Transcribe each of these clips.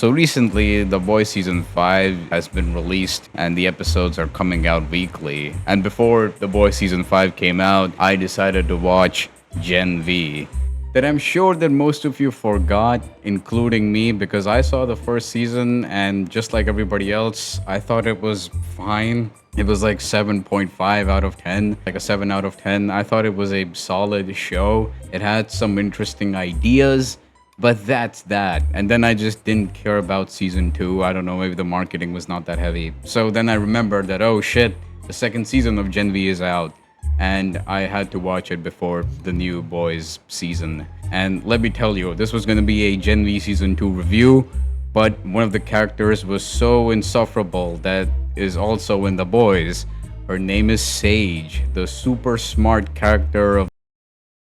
So recently, The Boys Season 5 has been released and the episodes are coming out weekly. And before The Boys Season 5 came out, I decided to watch Gen V. That I'm sure that most of you forgot, including me, because I saw the first season and just like everybody else, I thought it was fine. It was like 7.5 out of 10, like a 7 out of 10. I thought it was a solid show. It had some interesting ideas. But that's that. And then I just didn't care about season 2. I don't know, maybe the marketing was not that heavy. So then I remembered that, oh shit, the second season of Gen V is out. And I had to watch it before the new Boys season. And let me tell you, this was going to be a Gen V season 2 review. But one of the characters was so insufferable that is also in The Boys. Her name is Sage, the super smart character of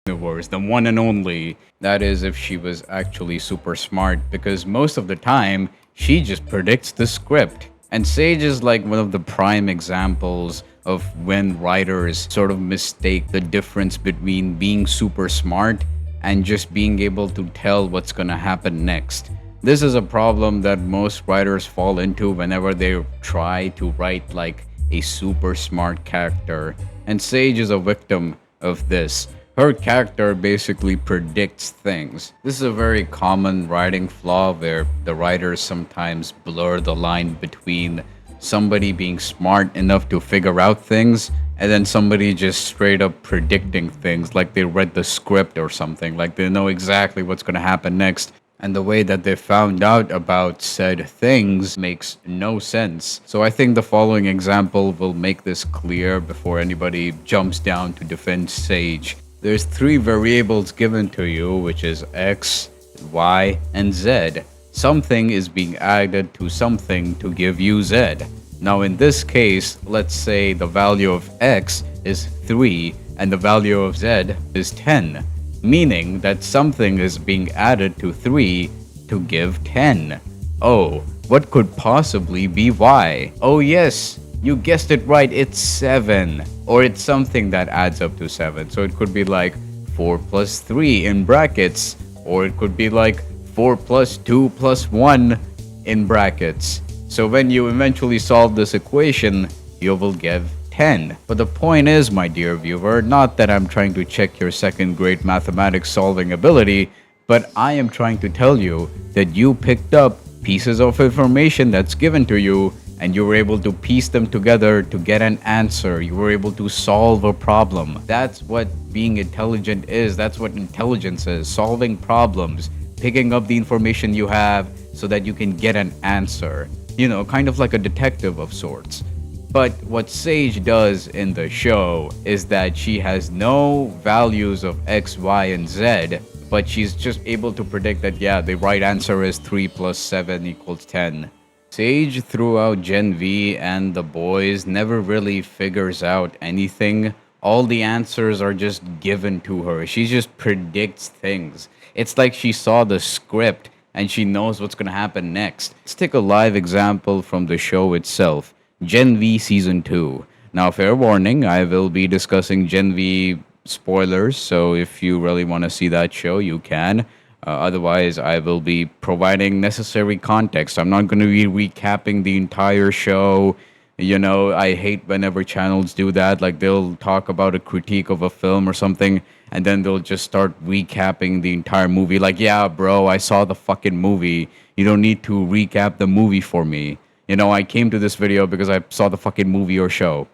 universe, the one and only. That is, if she was actually super smart, because most of the time she just predicts the script. And Sage is like one of the prime examples of when writers sort of mistake the difference between being super smart and just being able to tell what's gonna happen next. This is a problem that most writers fall into whenever they try to write like a super smart character, and Sage is a victim of this. Her character basically predicts things. This is a very common writing flaw where the writers sometimes blur the line between somebody being smart enough to figure out things and then somebody just straight up predicting things like they read the script or something, like they know exactly what's going to happen next. And the way that they found out about said things makes no sense. So I think the following example will make this clear before anybody jumps down to defend Sage. There's 3 variables given to you, which is X, Y, and Z. Something is being added to something to give you Z. Now in this case, let's say the value of X is 3 and the value of Z is 10. Meaning that something is being added to 3 to give 10. Oh, what could possibly be Y? Oh yes, you guessed it right, it's 7. Or it's something that adds up to 7. So it could be like 4 plus 3 in brackets. Or it could be like 4 plus 2 plus 1 in brackets. So when you eventually solve this equation, you will get 10. But the point is, my dear viewer, not that I'm trying to check your second grade mathematics solving ability, but I am trying to tell you that you picked up pieces of information that's given to you and you were able to piece them together to get an answer. You were able to solve a problem. That's what being intelligent is. That's what intelligence is. Solving problems, picking up the information you have so that you can get an answer. You know, kind of like a detective of sorts. But what Sage does in the show is that she has no values of X, Y, and Z, but she's just able to predict that, yeah, the right answer is 3 plus 7 equals 10. Sage throughout Gen V and The Boys never really figures out anything. All the answers are just given to her. She just predicts things. It's like she saw the script and she knows what's going to happen next. Let's take a live example from the show itself. Gen V Season 2. Now, fair warning, I will be discussing Gen V spoilers, so if you really want to see that show, you can. Otherwise, I will be providing necessary context. I'm not going to be recapping the entire show. You know, I hate whenever channels do that. Like, they'll talk about a critique of a film or something, and then they'll just start recapping the entire movie. Like, yeah, bro, I saw the fucking movie. You don't need to recap the movie for me. You know, I came to this video because I saw the fucking movie or show.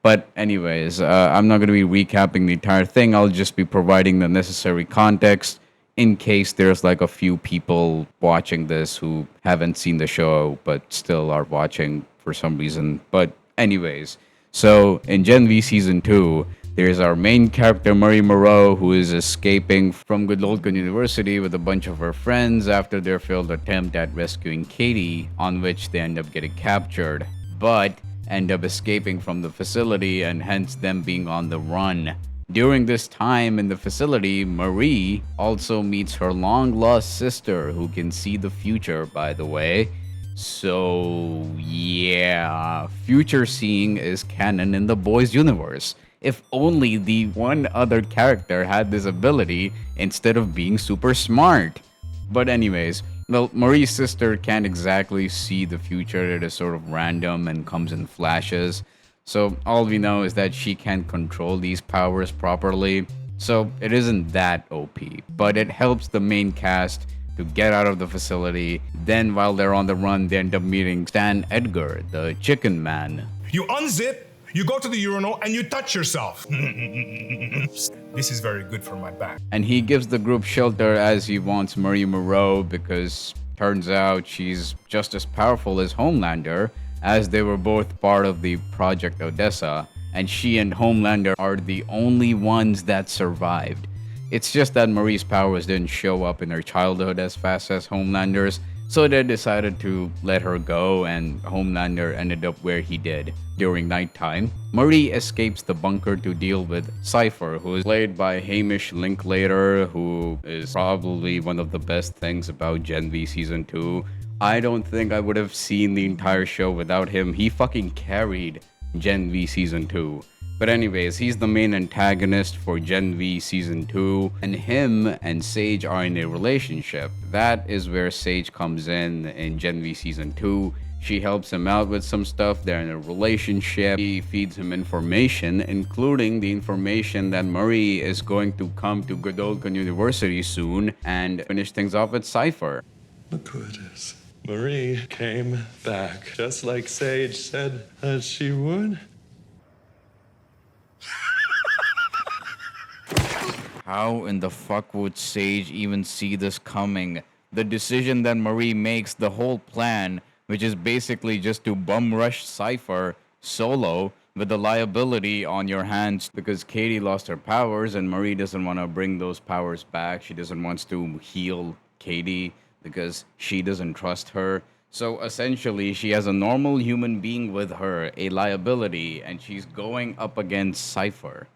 But anyways, I'm not going to be recapping the entire thing. I'll just be providing the necessary context in case there's like a few people watching this who haven't seen the show but still are watching for some reason. But anyways, so in Gen V Season 2, there's our main character, Marie Moreau, who is escaping from Godolphin University with a bunch of her friends after their failed attempt at rescuing Katie, on which they end up getting captured, but end up escaping from the facility and hence them being on the run. During this time in the facility, Marie also meets her long-lost sister, who can see the future, by the way. So, yeah, future seeing is canon in the Boys universe. If only the one other character had this ability instead of being super smart. But anyways, Well, Marie's sister can't exactly see the future. It is sort of random and comes in flashes. So all we know is that she can't control these powers properly. So it isn't that OP, but it helps the main cast to get out of the facility. Then while they're on the run, they end up meeting Stan Edgar, the chicken man. You unzip, you go to the urinal, and you touch yourself. This is very good for my back. And he gives the group shelter as he wants Marie Moreau because turns out she's just as powerful as Homelander, as they were both part of the Project Odessa, and she and Homelander are the only ones that survived. It's just that Marie's powers didn't show up in her childhood as fast as Homelander's, so they decided to let her go, and Homelander ended up where he did. During nighttime, Marie escapes the bunker to deal with Cypher, who is played by Hamish Linklater, who is probably one of the best things about Gen V Season 2. I don't think I would have seen the entire show without him. He fucking carried Gen V Season 2. But anyways, he's the main antagonist for Gen V Season 2, and him and Sage are in a relationship. That is where Sage comes in Gen V Season 2. She helps him out with some stuff. They're in a relationship. He feeds him information, including the information that Marie is going to come to Godolphin University soon and finish things off with Cypher. Look who it is. Marie came back, just like Sage said that she would. How in the fuck would Sage even see this coming? The decision that Marie makes, the whole plan, which is basically just to bum rush Cypher solo with the liability on your hands because Katie lost her powers and Marie doesn't want to bring those powers back. She doesn't want to heal Katie because she doesn't trust her. So essentially, she has a normal human being with her, a liability, and she's going up against Cypher.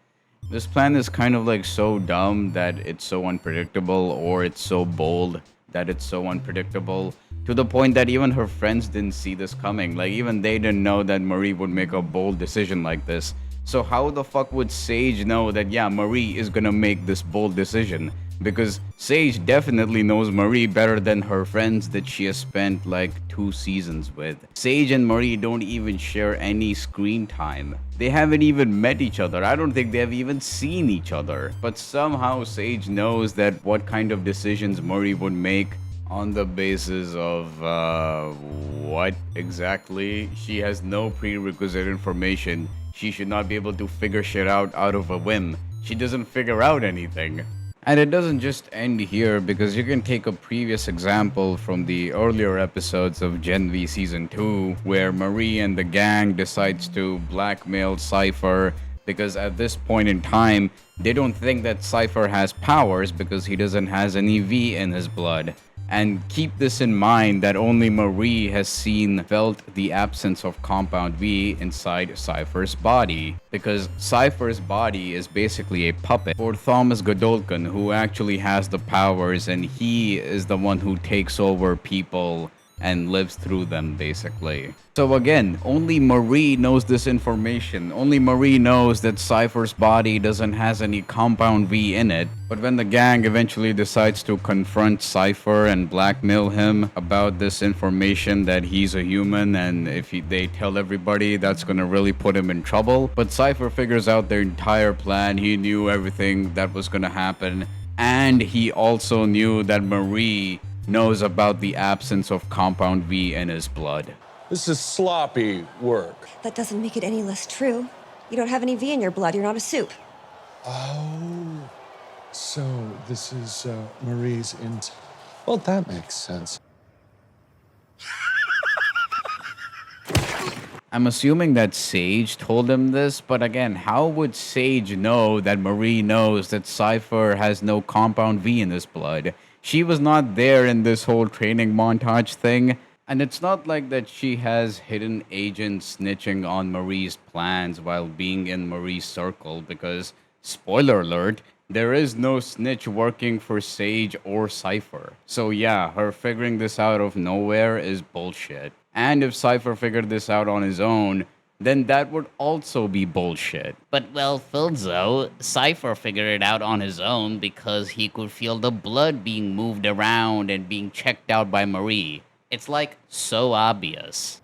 This plan is kind of like so dumb that it's so unpredictable, or it's so bold that it's so unpredictable, to the point that even her friends didn't see this coming. Like, even they didn't know that Marie would make a bold decision like this. So how the fuck would Sage know that, yeah, Marie is gonna make this bold decision? Because Sage definitely knows Marie better than her friends that she has spent like 2 seasons with. Sage and Marie don't even share any screen time. They haven't even met each other. I don't think they have even seen each other. But somehow Sage knows that what kind of decisions Marie would make on the basis of what exactly? She has no prerequisite information. She should not be able to figure shit out of a whim. She doesn't figure out anything. And it doesn't just end here, because you can take a previous example from the earlier episodes of Gen V Season 2, where Marie and the gang decides to blackmail Cypher, because at this point in time, they don't think that Cypher has powers because he doesn't has any V in his blood. And keep this in mind that only Marie has felt the absence of Compound V inside Cypher's body. Because Cypher's body is basically a puppet for Thomas Godolphin, who actually has the powers, and he is the one who takes over people and lives through them, basically. So again, only Marie knows this information. Only Marie knows that Cypher's body doesn't has any Compound V in it. But when the gang eventually decides to confront Cypher and blackmail him about this information that he's a human, and if they tell everybody, that's gonna really put him in trouble. But Cypher figures out their entire plan. He knew everything that was gonna happen. And he also knew that Marie knows about the absence of Compound V in his blood. This is sloppy work. That doesn't make it any less true. You don't have any V in your blood. You're not a soup. Oh, so this is Marie's Well, that makes sense. I'm assuming that Sage told him this, but again, how would Sage know that Marie knows that Cypher has no Compound V in his blood? She was not there in this whole training montage thing, and it's not like that she has hidden agents snitching on Marie's plans while being in Marie's circle, because, spoiler alert, there is no snitch working for Sage or Cypher. So yeah, her figuring this out of nowhere is bullshit. And if Cypher figured this out on his own, then that would also be bullshit. But well, Filzo, Cypher figured it out on his own because he could feel the blood being moved around and being checked out by Marie. It's like so obvious.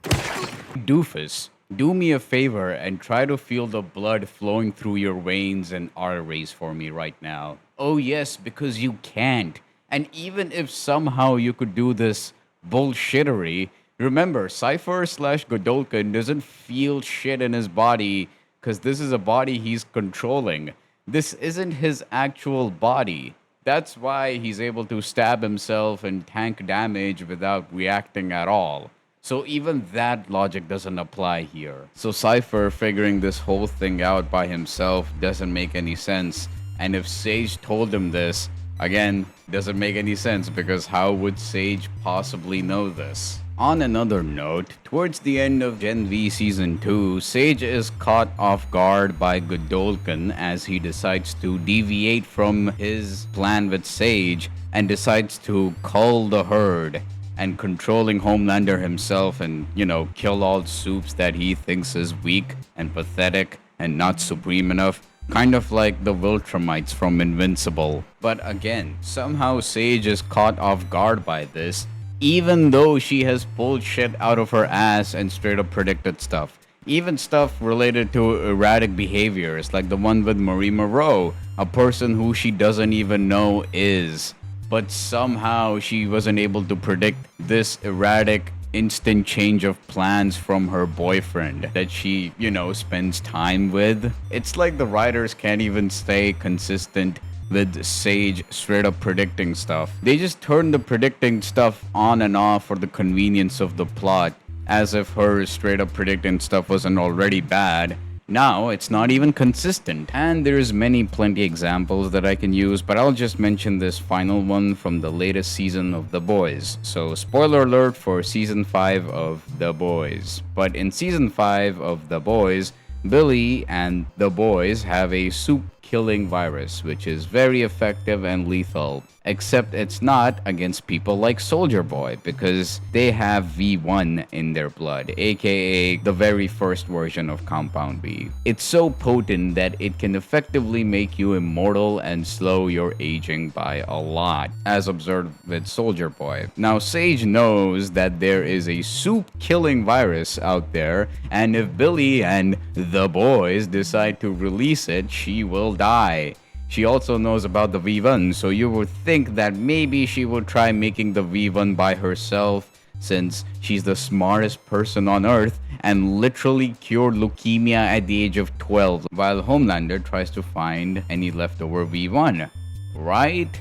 Doofus, do me a favor and try to feel the blood flowing through your veins and arteries for me right now. Oh, yes, because you can't. And even if somehow you could do this bullshittery, remember, Cypher slash Godolkin doesn't feel shit in his body because this is a body he's controlling. This isn't his actual body. That's why he's able to stab himself and tank damage without reacting at all. So even that logic doesn't apply here. So Cypher figuring this whole thing out by himself doesn't make any sense. And if Sage told him this, again, doesn't make any sense because how would Sage possibly know this? On another note, towards the end of Gen V Season 2, Sage is caught off guard by Godolkin as he decides to deviate from his plan with Sage and decides to cull the herd and controlling Homelander himself and, kill all soups that he thinks is weak and pathetic and not supreme enough. Kind of like the Viltrumites from Invincible. But again, somehow Sage is caught off guard by this, even though she has pulled shit out of her ass and straight up predicted stuff. Even stuff related to erratic behaviors, like the one with Marie Moreau, a person who she doesn't even know is. But somehow she wasn't able to predict this erratic instant change of plans from her boyfriend that she, spends time with. It's like the writers can't even stay consistent with Sage straight up predicting stuff. They just turn the predicting stuff on and off for the convenience of the plot, as if her straight up predicting stuff wasn't already bad. Now it's not even consistent. And there's plenty examples that I can use, but I'll just mention this final one from the latest season of The Boys. So spoiler alert for season 5 of The Boys. But in season 5 of The Boys, Billy and the boys have a soup-killing virus, which is very effective and lethal. Except it's not against people like Soldier Boy, because they have V1 in their blood, aka the very first version of Compound B. It's so potent that it can effectively make you immortal and slow your aging by a lot, as observed with Soldier Boy. Now, Sage knows that there is a soup-killing virus out there, and if Billy and the boys decide to release it, she will die. She also knows about the V1, so you would think that maybe she would try making the V1 by herself, since she's the smartest person on Earth and literally cured leukemia at the age of 12, while Homelander tries to find any leftover V1. Right?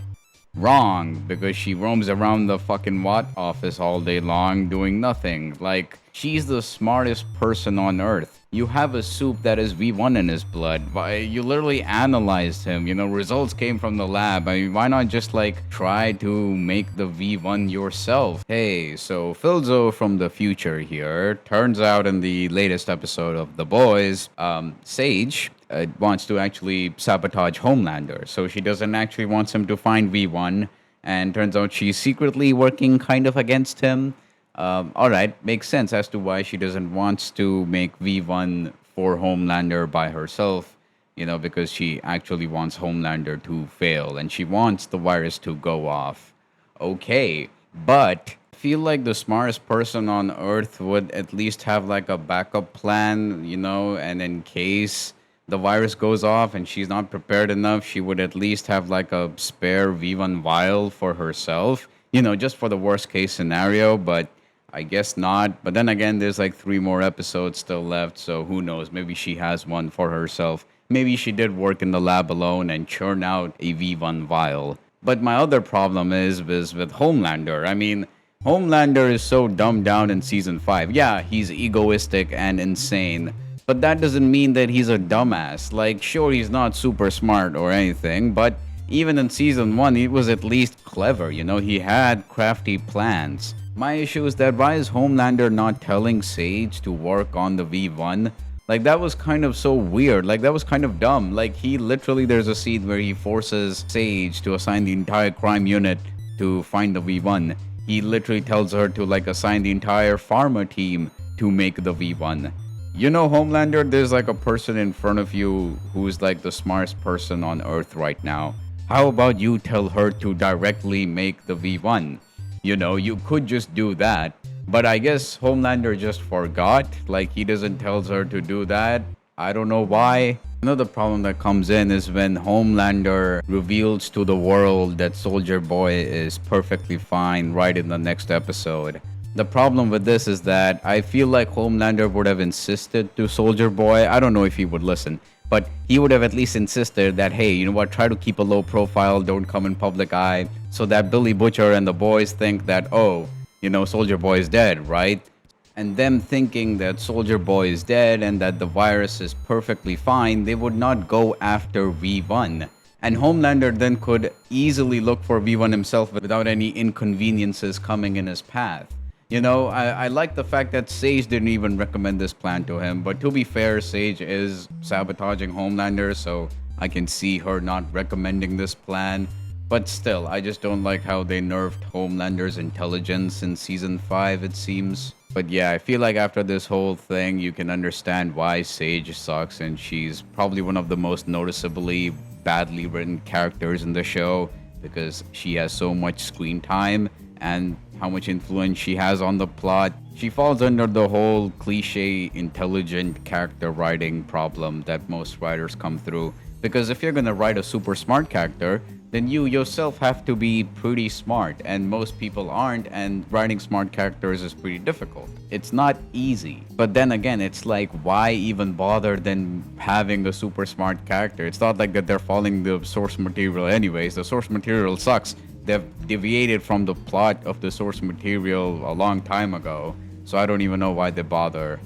Wrong, because she roams around the fucking Watt office all day long doing nothing. Like, she's the smartest person on Earth. You have a soup that is V1 in his blood. You literally analyzed him. Results came from the lab. Why not just try to make the V1 yourself? Hey, so Filzo from the future here. Turns out in the latest episode of The Boys, Sage wants to actually sabotage Homelander. So she doesn't actually want him to find V1. And turns out she's secretly working kind of against him. Alright, makes sense as to why she doesn't want to make V1 for Homelander by herself, because she actually wants Homelander to fail and she wants the virus to go off. Okay, but I feel like the smartest person on Earth would at least have a backup plan, and in case the virus goes off and she's not prepared enough, she would at least have a spare V1 vial for herself, just for the worst case scenario, but I guess not. But then again, there's 3 more episodes still left, so who knows? Maybe she has one for herself. Maybe she did work in the lab alone and churn out a V1 vial. But my other problem is with Homelander. Homelander is so dumbed down in season 5. Yeah, he's egoistic and insane. But that doesn't mean that he's a dumbass. Sure, he's not super smart or anything, but even in season 1, he was at least clever. He had crafty plans. My issue is that why is Homelander not telling Sage to work on the V1? That was kind of so weird. That was kind of dumb. He literally, there's a scene where he forces Sage to assign the entire crime unit to find the V1. He literally tells her to assign the entire pharma team to make the V1. You know, Homelander, there's like a person in front of you who's like the smartest person on Earth right now. How about you tell her to directly make the V1? You know, you could just do that. But I guess Homelander just forgot. Like, he doesn't tell her to do that. I don't know why. Another problem that comes in is when Homelander reveals to the world that Soldier Boy is perfectly fine right in the next episode. The problem with this is that I feel like Homelander would have insisted to Soldier Boy. I don't know if he would listen, but he would have at least insisted that, hey, you know what, try to keep a low profile, don't come in public eye, so that Billy Butcher and the boys think that, oh, you know, Soldier Boy is dead, right? And them thinking that Soldier Boy is dead and that the virus is perfectly fine, they would not go after V1. And Homelander then could easily look for V1 himself without any inconveniences coming in his path. You know, I like the fact that Sage didn't even recommend this plan to him, but to be fair, Sage is sabotaging Homelander, so I can see her not recommending this plan. But still, I just don't like how they nerfed Homelander's intelligence in Season 5, it seems. But yeah, I feel like after this whole thing, you can understand why Sage sucks, and she's probably one of the most noticeably badly written characters in the show, because she has so much screen time and how much influence she has on the plot. She falls under the whole cliche intelligent character writing problem that most writers come through. Because if you're gonna write a super smart character, then you yourself have to be pretty smart, and most people aren't, and writing smart characters is pretty difficult. It's not easy. But then again, it's like, why even bother then having a super smart character? It's not like that they're following the source material anyways. The source material sucks. They've deviated from the plot of the source material a long time ago, so I don't even know why they bother.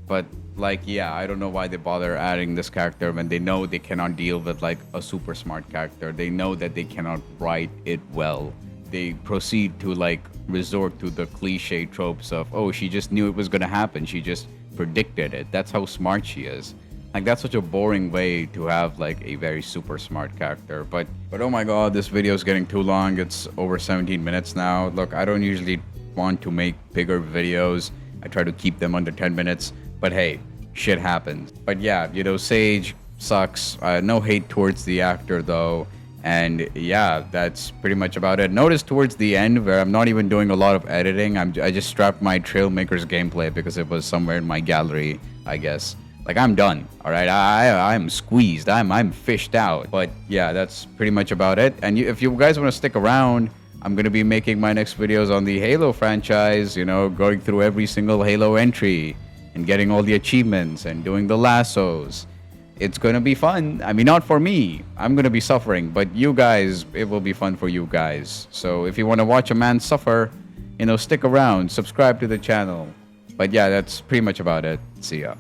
But like, yeah, I don't know why they bother adding this character when they know they cannot deal with like a super smart character. They know that they cannot write it well. They proceed to like resort to the cliche tropes of, oh, she just knew it was gonna happen, she just predicted it. That's how smart she is. Like, that's such a boring way to have like a very super smart character. But oh my god, this video is getting too long. It's over 17 minutes now. Look, I don't usually want to make bigger videos. I try to keep them under 10 minutes. But hey, shit happens. But yeah, you know, Sage sucks. No hate towards the actor though. And yeah, that's pretty much about it. Notice towards the end where I'm not even doing a lot of editing. I just strapped my Trailmakers gameplay because it was somewhere in my gallery, I guess. Like, I'm done, all right? I'm squeezed. I'm fished out. But yeah, that's pretty much about it. And if you guys want to stick around, I'm going to be making my next videos on the Halo franchise, you know, going through every single Halo entry and getting all the achievements and doing the lassos. It's going to be fun. I mean, not for me. I'm going to be suffering. But you guys, it will be fun for you guys. So if you want to watch a man suffer, you know, stick around. Subscribe to the channel. But yeah, that's pretty much about it. See ya.